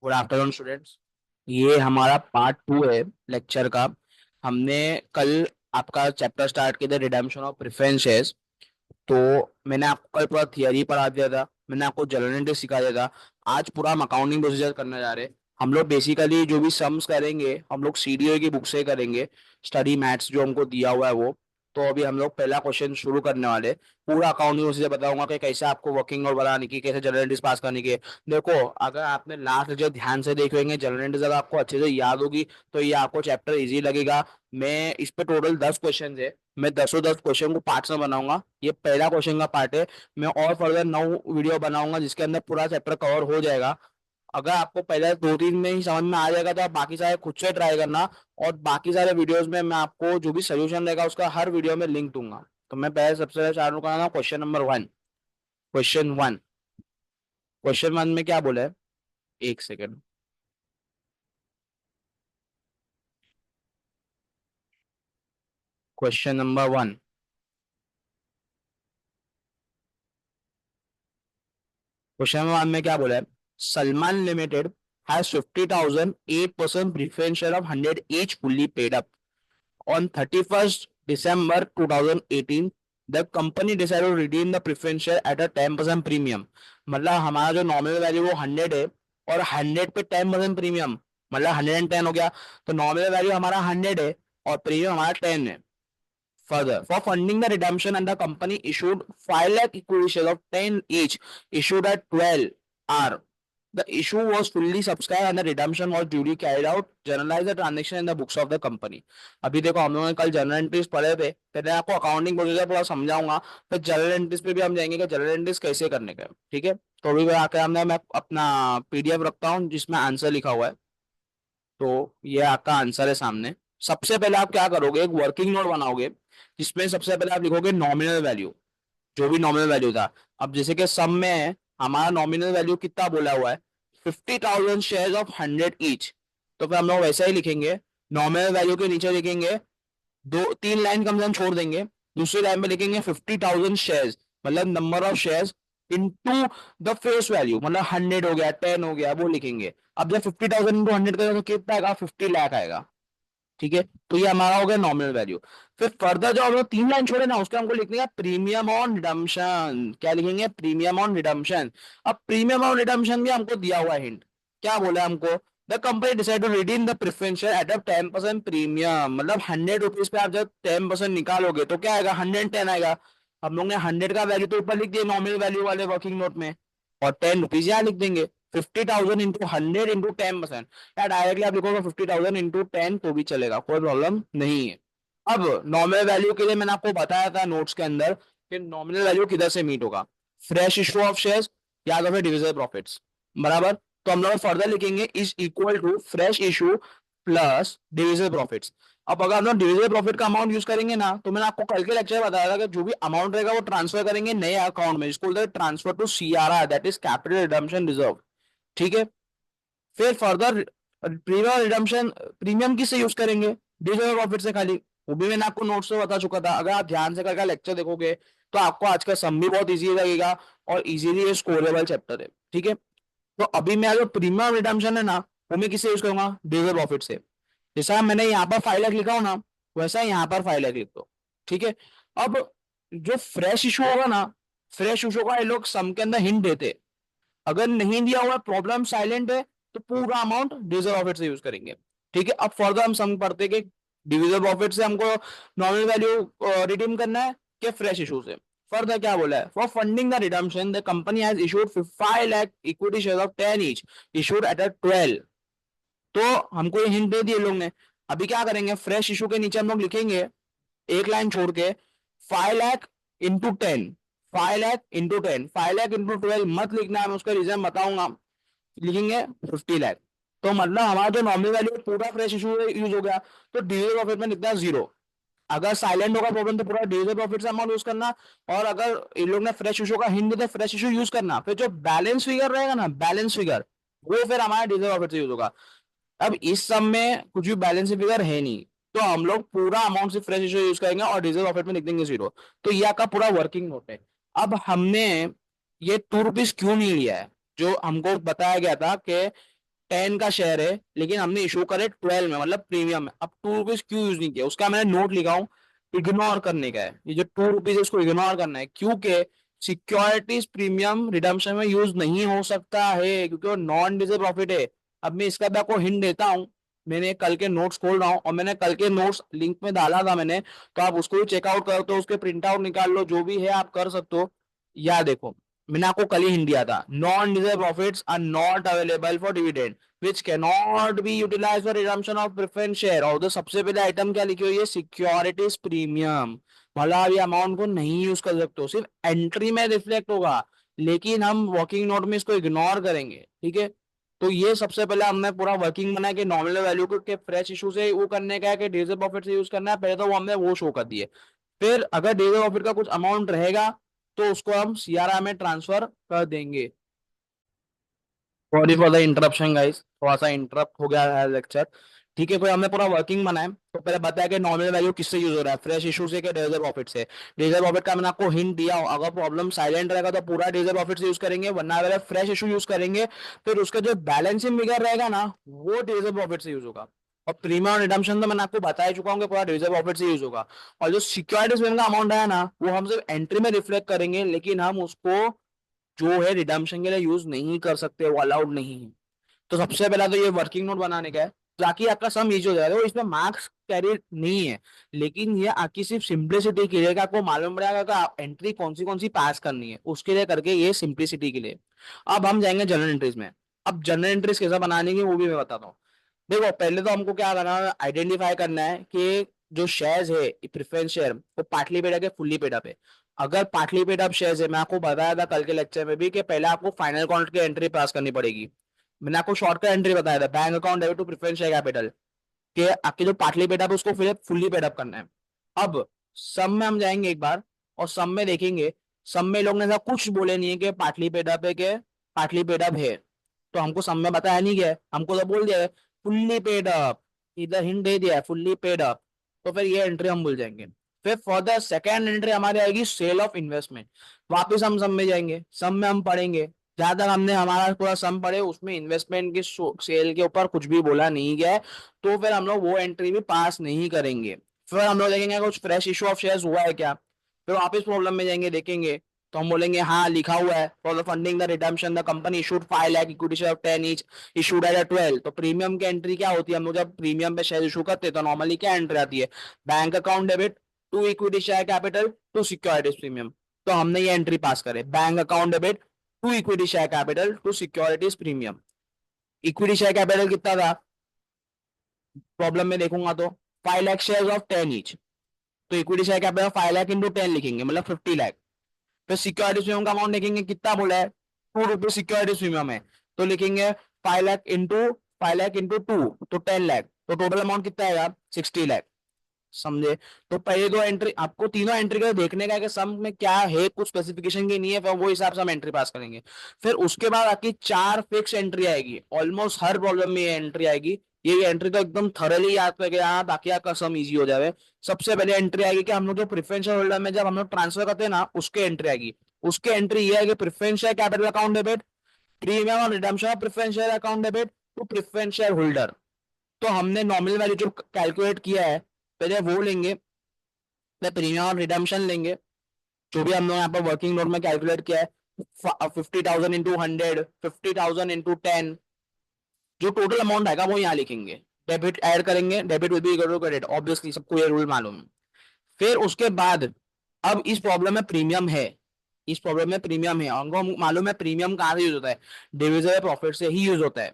Good afternoon students. ये हमारा part 2 है लेक्चर का। हमने कल आपका चैप्टर स्टार्ट किया था रिडेम्पशन ऑफ प्रेफरेंस शेयर्स। तो मैंने आपको कल पूरा थियरी पढ़ा दिया था, मैंने आपको जनरल एंट्री सिखा दिया था। आज पूरा हम अकाउंटिंग प्रोसीजर करने जा रहे हैं। हम लोग बेसिकली जो भी सम्स करेंगे हम लोग सीडीओ की बुक से करेंगे। स्टडी मैथ्स जो हमको दिया हुआ है वो। तो अभी हम लोग पहला क्वेश्चन शुरू करने वाले हैं। पूरा अकाउंटिंग प्रोसीजर बताऊंगा कि कैसे आपको वर्किंग नोट बनाने की, कैसे जनरल एंट्रीज पास करने की। देखो, अगर आपने लास्ट जो ध्यान से देख लेंगे जनरल एंट्रीज अगर आपको अच्छे से याद होगी तो ये आपको चैप्टर इजी लगेगा। मैं इस पे टोटल 10 क्वेश्चन है। मैं 10 को पार्ट्स में बनाऊंगा। ये पहला क्वेश्चन का पार्ट है। मैं और फर्दर 9 वीडियो बनाऊंगा जिसके अंदर पूरा चैप्टर कवर हो जाएगा। अगर आपको पहले 2-3 में ही समझ में आ जाएगा तो आप बाकी सारे खुद से ट्राई करना। और बाकी सारे वीडियोस में मैं आपको जो भी सोल्यूशन रहेगा उसका हर वीडियो में लिंक दूंगा। तो मैं पहले सबसे पहले चालू करना क्वेश्चन नंबर 1। क्वेश्चन 1। क्वेश्चन 1 में क्या बोला है? एक सेकेंड। Question number 1। क्वेश्चन 1 में क्या बोला है? Salman limited has 50,000 8% preference share of 100 each fully paid up on 31st December 2018. The company decided to redeem the preference share at a 10% premium. मतलब हमारा जो नॉमिनल वैल्यू वो 100 है और 100 पे 10% प्रीमियम, मतलब 110 हो गया। तो नॉमिनल वैल्यू हमारा 100 है और प्रीमियम हमारा 10 है। Further, for funding the redemption, and the company issued 5 lakh equity shares of 10 each, issued at 12 R. The issue was fully subscribed and the redemption was duly carried out. Journalize the transaction in the books of the company. अभी देखो, हम लोगों ने कल general entries पढ़े थे, फिर मैं आपको अकाउंटिंग प्रोसीजर पूरा समझाऊंगा। फिर जनरल एंट्रीज पे भी हम जाएंगे कि जनरल एंट्रीज कैसे करने का है, ठीक है। तो अभी आकर हमने मैं अपना पीडीएफ रखता हूँ जिसमें आंसर लिखा हुआ है। तो ये आपका आंसर है सामने। सबसे पहले आप क्या करोगे, एक वर्किंग नोट बनाओगे जिसमें सबसे पहले आप लिखोगे नॉमिनल वैल्यू, जो भी नॉमिनल वैल्यू था। अब जैसे कि सम में है, हमारा नॉमिनल वैल्यू कितना बोला हुआ है? 50,000 शेयर ऑफ 100 ईच। तो फिर हम लोग वैसा ही लिखेंगे। नॉमिनल वैल्यू के नीचे लिखेंगे, 2-3 लाइन कम से कम छोड़ देंगे। दूसरी लाइन में लिखेंगे 50,000 शेयर, मतलब number of share into the face value, मतलब 100 हो गया, 10 हो गया, वो लिखेंगे। अब जब 50,000 इंटू 100 करेंगे तो कितना आएगा? 50 लाख आएगा। ठीक है, तो ये हमारा हो गया नॉमिनल वैल्यू। फिर फर्दर जो हम लोग 3 लाइन छोड़े ना उसके हमको लिखने का प्रीमियम ऑन रिडम्पशन। क्या लिखेंगे? Premium on redemption. अब प्रीमियम ऑन रिडम्पशन भी हमको दिया हुआ है हिंट। क्या बोला है हमको? The company decide to redeem the preference share at a 10% premium, मतलब 100 रुपीज पे आप जब 10% निकालोगे तो क्या आएगा? 110 आएगा। हम लोग ने 100 का वैल्यू तो ऊपर लिख दिया नॉमिनल वैल्यू वाले वर्किंग नोट में, और 10 रुपीज यहाँ लिख देंगे। 50,000 इंटू 100 इंटू 10%, या डायरेक्टली आप लिखोगे 50,000 इंटू 10 तो भी चलेगा, कोई प्रॉब्लम नहीं है। अब नॉमिनल वैल्यू के लिए मैंने आपको बताया था नोट्स के अंदर कि नॉमिनल वैल्यू किधर से मीट होगा, फ्रेश इशू ऑफ शेयर्स या तो फिर डिविजिबल प्रॉफिट्स, बराबर। तो हम लोग फर्दर लिखेंगे is equal to fresh issue plus divisible profits. अब अगर हम लोग डिविजिबल प्रॉफिट का अमाउंट यूज करेंगे ना, तो मैंने आपको कल के लेक्चर में बताया था कि जो भी अमाउंट रहेगा वो ट्रांसफर करेंगे नए अकाउंट में, जिसको बोलते हैं transfer to CRR, that is capital redemption reserve. ठीक है। फिर फर्दर प्रीमियम रिडम्पशन, प्रीमियम किससे यूज करेंगे? डिविजिबल प्रॉफिट से खाली। वो भी मैंने आपको नोट्स में बता चुका था। अगर आप ध्यान से करके लेक्चर देखोगे तो आपको आज का सम भी बहुत इजी लगेगा और इजीली ये स्कोरेबल चैप्टर है। ठीक है। तो अभी मैं जो प्रीमियम रिडम्पशन है ना, वो मैं किससे यूज करूंगा? डिविजिबल प्रॉफिट से। जैसा मैंने यहाँ पर 5 लाख लिखा हो ना, वैसा यहाँ पर 5 लाख लिख दो। ठीक है। अब जो फ्रेश इशू होगा ना, फ्रेश इशू का ये लोग सम के अंदर हिंट देते। अगर नहीं दिया हुआ प्रॉब्लम साइलेंट है तो पूरा अमाउंट डिविजिबल प्रॉफिट से यूज करेंगे। ठीक है। अब फर्दर हम सम पढ़ते कि डिविजिबल प्रॉफिट से हमको नॉमिनल वैल्यू रिडीम करना है कि फ्रेश इशू से। फर्दर क्या बोला है? For funding the redemption the company has issued 5 lakh equity share of 10 each, issued at a 12। तो हमको ये हिंट दे दिए लोग ने। अभी क्या करेंगे? फ्रेश इशू के नीचे हम लोग लिखेंगे एक लाइन छोड़ के 5 lakh into 10, 5 lakh into 10, 5 lakh into 12 मत लिखना है, मैं उसका रीजन बताऊंगा। लिखेंगे 50 लाख। तो मतलब हमारा जो नॉमिनल वैल्यू पूरा फ्रेश इशू यूज हो गया। तो डिविजिबल प्रॉफिट में लिखना है 0। अगर साइलेंट होगा प्रॉब्लम तो पूरा डिविजिबल प्रॉफिट से अमाउंट यूज करना। और अगर इन लोग ने फ्रेश इशू का हिंट दिया फ्रेश इशू यूज करना। फिर जो बैलेंस फिगर रहेगा ना, बैलेंस फिगर, वो फिर हमारा डिविजिबल प्रॉफिट से यूज होगा। अब इस सब में कुछ भी बैलेंस फिगर है नहीं, तो हम लोग पूरा अमाउंट से फ्रेश इशू यूज करेंगे और डिजिटल प्रॉफिट में लिख देंगे 0। तो ये आपका पूरा वर्किंग नोट है। अब हमने ये 2 रुपीज क्यों नहीं लिया है? जो हमको बताया गया था कि 10 का शेयर है, लेकिन हमने इशू करे 12 में, मतलब प्रीमियम में। अब 2 रुपीज क्यों यूज नहीं किया, उसका मैंने नोट लिखा हूँ, इग्नोर करने का है। ये जो 2 रुपीज है उसको इग्नोर करना है, क्योंकि सिक्योरिटीज प्रीमियम रिडम्पशन में यूज नहीं हो सकता है, क्योंकि वो नॉन डिजे प्रॉफिट है। अब मैं इसका भी आपको हिंट देता हूँ। मैंने कल के नोट्स खोल रहा हूँ, और मैंने कल के नोट्स लिंक में डाला था मैंने, तो आप उसको भी चेकआउट करो, तो उसके प्रिंट आउट निकाल लो, जो भी है आप कर सकते हो। या देखो, मैंने आपको कल ही हिंट दिया था, non deserve profits are not available for dividend which can not be utilise for redemption of preference share. और तो सबसे पहले आइटम क्या लिखी हुई है, सिक्योरिटीज प्रीमियम। मतलब ये अमाउंट को नहीं यूज कर सकते हो, सिर्फ एंट्री में रिफ्लेक्ट होगा, लेकिन हम वर्किंग नोट में इसको इग्नोर करेंगे, ठीक है। तो ये सबसे पहले हमने पूरा वर्किंग बनाया कि नॉमिनल वैल्यू को के फ्रेश इशू से वो करने का है कि डिविजिबल प्रॉफिट से यूज करना है, पहले तो वो हमने वो शो कर दिए। फिर अगर डिविजिबल प्रॉफिट का कुछ अमाउंट रहेगा तो उसको हम सीआरआर में ट्रांसफर कर देंगे। Sorry for the interruption guys, थोड़ा सा इंटरप्ट हो गया है लेक्चर। ठीक है, कोई हमने पूरा वर्किंग बनाया, तो पहले बताया कि नॉमिनल वैल्यू किससे यूज हो रहा है, फ्रेश इशू से कि डिविजिबल प्रॉफिट से। डिविजिबल प्रॉफिट का मैंने आपको हिंट दिया, अगर प्रॉब्लम साइलेंट रहेगा तो पूरा डिविजिबल प्रॉफिट से यूज करेंगे, वरना अगर फ्रेश इशू यूज करेंगे फिर उसका जो बैलेंसिंग फिगर रहेगा ना, वो डिविजिबल प्रॉफिट से यूज होगा। और प्रीमियम और रिडम्पशन तो मैंने आपको बता ही चुका हूँ कि पूरा डिविजिबल प्रॉफिट से यूज होगा। और जो सिक्योरिटीज का अमाउंट है ना, वो हम सिर्फ एंट्री में रिफ्लेक्ट करेंगे, लेकिन हम उसको जो है रिडम्पशन के लिए यूज नहीं कर सकते, वो अलाउड नहीं है। तो सबसे पहला तो ये वर्किंग नोट बनाने का है, ताकि आपका सम इजी हो जाएगा। वो इसमें मार्क्स कैरी नहीं है, लेकिन ये आपकी सिर्फ सिंप्लिसिटी के लिए, कि आपको मालूम पड़ेगा कि आप एंट्री कौन सी पास करनी है, उसके लिए करके, ये सिंप्लिसिटी के लिए। अब हम जाएंगे जनरल एंट्रीज में। अब जनरल एंट्रीज कैसे बनाने की वो भी मैं बताता हूँ। देखो, पहले तो हमको क्या करना है, आइडेंटिफाई करना है कि जो शेयर्स है प्रेफरेंस शेयर, वो पार्टली पेड है कि फुल्ली पेड अप है। अगर पार्टली पेड अप शेयर्स है, मैं आपको बताया था कल के लेक्चर में भी कि पहले आपको फाइनल काउंट की एंट्री पास करनी पड़ेगी। मैंने आपको शॉर्टकट एंट्री बताया था, bank account debit to preference share capital, कि आपके जो पार्टली पेड अप है उसको फिर फुल्ली पेड अप करना है। अब सम में हम जाएंगे एक बार, और सम में देखेंगे, सम में लोग ने ऐसा कुछ बोले नहीं है कि पार्टली पेड अप है, कि पार्टली पेड अप है। तो हमको सम में बताया नहीं गया है, हमको तो बोल दिया है फुल्ली पेड अप, इधर हिंट दे दिया है फुल्ली पेड अप। तो फिर ये एंट्री हम भूल जाएंगे। फिर फॉर द सेकेंड एंट्री हमारी आएगी सेल ऑफ इन्वेस्टमेंट। वापिस हम सम में जाएंगे, सम में हम पढ़ेंगे, जहां तक हमने हमारा पूरा सम पढ़े उसमें इन्वेस्टमेंट की सेल के ऊपर कुछ भी बोला नहीं गया है, तो फिर हम लोग वो एंट्री भी पास नहीं करेंगे। फिर हम लोग देखेंगे कुछ फ्रेश इशू ऑफ शेयर्स हुआ है क्या, फिर वापस प्रॉब्लम में जाएंगे, देखेंगे, तो हम बोलेंगे हाँ लिखा हुआ है, for the funding the redemption the company issued 5 lakh equity share of 10 each issued at 12। तो प्रीमियम की एंट्री क्या होती है, हम लोग जब प्रीमियम पे शेयर इशू करते हैं तो नॉर्मली क्या एंट्री आती है, bank account debit to equity share capital to securities premium. तो हमने ये एंट्री पास करे, bank account debit to equity share capital to securities premium. Equity share capital कितना था, प्रॉब्लम में देखूंगा तो 5 लाख शेयर ऑफ 10 ईच, तो equity share capital 5 lakh into 10 लिखेंगे, मतलब 50 लाख। फिर सिक्योरिटी प्रीमियम का अमाउंट देखेंगे कितना बोला है, 2 रुपीज सिक्योरिटी प्रीमियम है, तो लिखेंगे 5 लाख इंटू 2, तो 10 लाख, तो टोटल अमाउंट कितना आएगा 60 लाख। समझे। तो पहले दो एंट्री आपको तीनों एंट्री का देखने का है कि सम में क्या है, कुछ स्पेसिफिकेशन की नहीं है, फिर वो हिसाब से हम एंट्री पास करेंगे। फिर उसके बाद आपकी 4 फिक्स एंट्री आएगी, ऑलमोस्ट हर प्रॉब्लम में ये एंट्री आएगी। ये एंट्री तो एकदम थरली याद करके यहाँ, ताकि आपका सम इजी हो जाए। सबसे पहले एंट्री आएगी कि हम लोग जो प्रेफरेंशियल होल्डर में जब हम लोग ट्रांसफर करते हैं ना, उसके एंट्री आएगी। उसके एंट्री ये है कि preferential capital account debit premium और redemption of preferential account debit to preferential holder. तो हमने नॉमिनल वैल्यू जो कैलकुलेट किया है, पहले वो लेंगे, फिर प्रीमियम और रिडम्पशन लेंगे, जो भी हमने यहाँ पर वर्किंग नोट में कैलकुलेट किया है, 50,000 इंटू 100, 50,000 इंटू 10, जो टोटल अमाउंट आएगा वो यहाँ लिखेंगे। डेबिट ऐड करेंगे, debit will be equal to credit, obviously सबको ये रूल मालूम है। फिर उसके बाद, अब इस प्रॉब्लम में प्रीमियम है, इस प्रॉब्लम में प्रीमियम है, हमको मालूम है प्रीमियम कहाँ से यूज होता है, डिविजिबल प्रॉफिट से ही यूज होता है।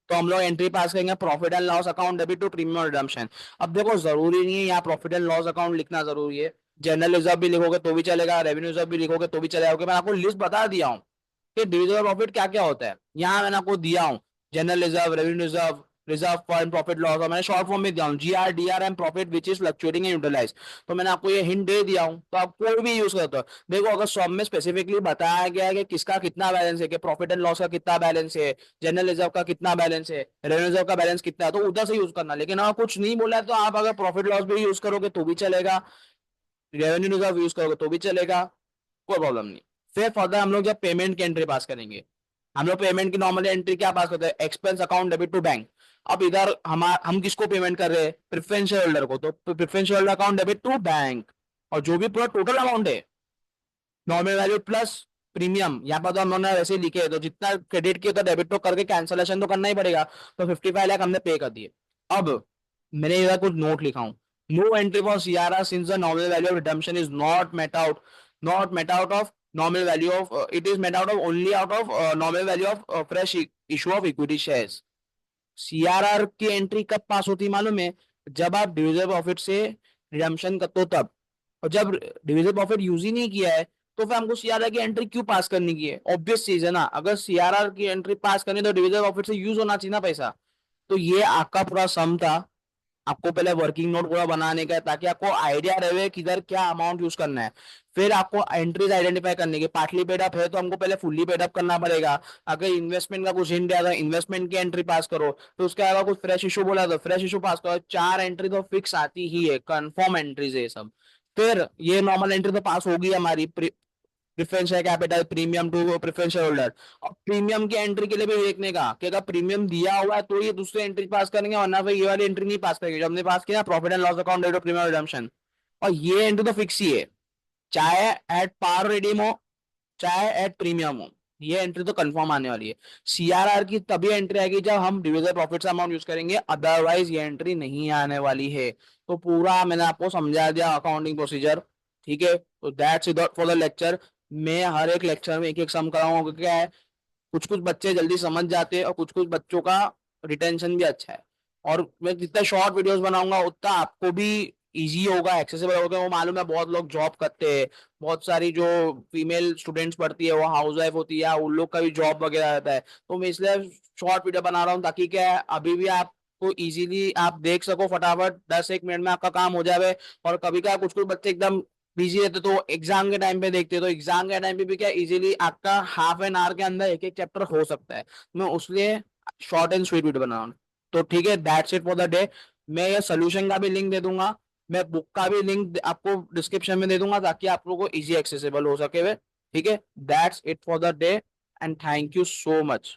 तो हम लोग एंट्री पास करेंगे, profit and loss account debit to premium और रिडम्पशन। अब देखो, जरूरी नहीं है यहाँ प्रॉफिट एंड लॉस अकाउंट लिखना जरूरी है, जनरल रिजर्व भी लिखोगे तो भी चलेगा, रेवेन्यू रिजर्व भी लिखोगे तो भी चलेगा, क्योंकि मैं आपको लिस्ट बता दिया हूँ कि डिविजिबल प्रॉफिट क्या क्या होता है, यहाँ मैंने आपको दिया हूँ। General reserve, revenue reserve, reserve for profit loss, और मैंने शॉर्ट फॉर्म में दिया हूँ GR DR and profit which is fluctuating and utilise. तो मैंने आपको ये हिंट दे दिया हूँ, तो आप कोई भी यूज करते हो। देखो, अगर सॉम में स्पेसिफिकली बताया गया है कि किसका कितना बैलेंस है, कि प्रॉफिट एंड लॉस का कितना बैलेंस है, जनरल रिजर्व का कितना बैलेंस है, रेवेन्यू रिजर्व का बैलेंस कितना है, तो उधर से यूज करना। लेकिन अगर कुछ नहीं बोला है तो आप अगर प्रॉफिट लॉस भी यूज करोगे तो भी चलेगा, रेवेन्यू रिजर्व यूज करोगे तो भी चलेगा, कोई प्रॉब्लम नहीं। फिर फर्दर हम लोग जब पेमेंट की एंट्री पास करेंगे, हम लोग पेमेंट की नॉर्मली एंट्री क्या पास करते हैं, expense account debit to bank. अब इधर हम किसको पेमेंट कर रहे हैं, प्रेफरेंस शेयर होल्डर को, तो preference share holder account debit to bank. और जो भी पूरा टोटल अमाउंट है, नॉमिनल वैल्यू प्लस प्रीमियम, यहाँ पर तो हम लोगों ने वैसे ही लिखे है, तो जितना क्रेडिट किया तो डेबिट तो करके कैंसलेशन तो करना ही पड़ेगा। तो 55 लाख हमने पे कर दिए। अब मैंने इधर कुछ नोट लिखा हूँ। No entry for CRR since the nominal value of redemption is not met out of nominal value of, it is met out of only out of nominal value of fresh issue of equity shares. CRR की entry कब pass होती है मालूम है, जब आप divisible profit से redemption करते हो तब। और जब डिविजिबल प्रॉफिट यूज ही नहीं किया है, तो फिर हमको सीआरआर की एंट्री क्यों पास करनी की है, ऑब्वियस चीज है ना। अगर सीआरआर की एंट्री पास करनी तो डिविजिबल प्रॉफिट से यूज होना चाहिए ना पैसा। तो ये आपका पूरा सम था। आपको पहले वर्किंग नोट पूरा बनाने का है, ताकि आपको आइडिया रहे किधर क्या अमाउंट यूज करना है। फिर आपको एंट्रीज आइडेंटिफाई करने की, पार्टली पेड अप है तो हमको पहले फुल्ली पेड अप करना पड़ेगा। अगर इन्वेस्टमेंट का कुछ हिंट दिया था, इन्वेस्टमेंट की एंट्री पास करो। तो उसके अलावा कुछ फ्रेश इशू बोला तो फ्रेश इशू पास करो। 4 एंट्री तो फिक्स आती ही है, कंफर्म एंट्रीज है ये सब। फिर ये नॉर्मल एंट्री तो पास होगी हमारी, प्रेफरेंस है capital premium to preference holder. और प्रीमियम की एंट्री के लिए भी देखने का कि अगर प्रीमियम दिया हुआ है तो ये दूसरी एंट्री पास करेंगे, वरना फिर ये वाली एंट्री नहीं पास करेंगे जो हमने पास किया, प्रॉफिट एंड लॉस अकाउंट डेट ऑफ प्रीमियम रिडम्पशन। और ये एंट्री तो फिक्स ही है, चाहे एट पार रिडीम हो चाहे एट प्रीमियम हो, ये एंट्री तो कंफर्म आने वाली है। सीआरआर की तभी एंट्री आएगी जब हम डिविजिबल प्रॉफिट अमाउंट यूज करेंगे, अदरवाइज ये एंट्री नहीं आने वाली है। तो पूरा मैंने आपको समझा दिया अकाउंटिंग प्रोसीजर। ठीक है, तो that's it for the lecture. मैं हर एक लेक्चर में एक एक सम कराऊंगा, क्योंकि क्या है, कुछ कुछ बच्चे जल्दी समझ जाते हैं और कुछ कुछ बच्चों का रिटेंशन भी अच्छा है। और मैं जितना शॉर्ट वीडियोस बनाऊंगा उतना आपको भी इजी होगा, एक्सेसिबल होगा। वो मालूम है बहुत लोग जॉब करते हैं, बहुत सारी जो फीमेल स्टूडेंट्स पढ़ती है वो हाउस वाइफ होती है, उन लोग का भी जॉब वगैरह रहता है। तो मैं इसलिए शॉर्ट वीडियो बना रहा हूँ, ताकि क्या है अभी भी आपको इजीली आप देख सको, फटाफट 10 एक मिनट में आपका काम हो जाए। और कभी का कुछ कुछ बच्चे एकदम बिजी रहते तो एग्जाम के टाइम पे देखते, तो एग्जाम के टाइम पे भी क्या इजीली आपका हाफ एन आवर के अंदर एक एक चैप्टर हो सकता है। मैं उसलिए शॉर्ट एंड स्वीट वीडियो बना रहा हूँ। तो ठीक है, that's it for the day. मैं ये सोल्यूशन का भी लिंक दे दूंगा, मैं बुक का भी लिंक आपको डिस्क्रिप्शन में दे दूंगा, ताकि आप लोगों को इजी एक्सेसिबल हो सके वे। ठीक है, that's it for the day and thank you so much.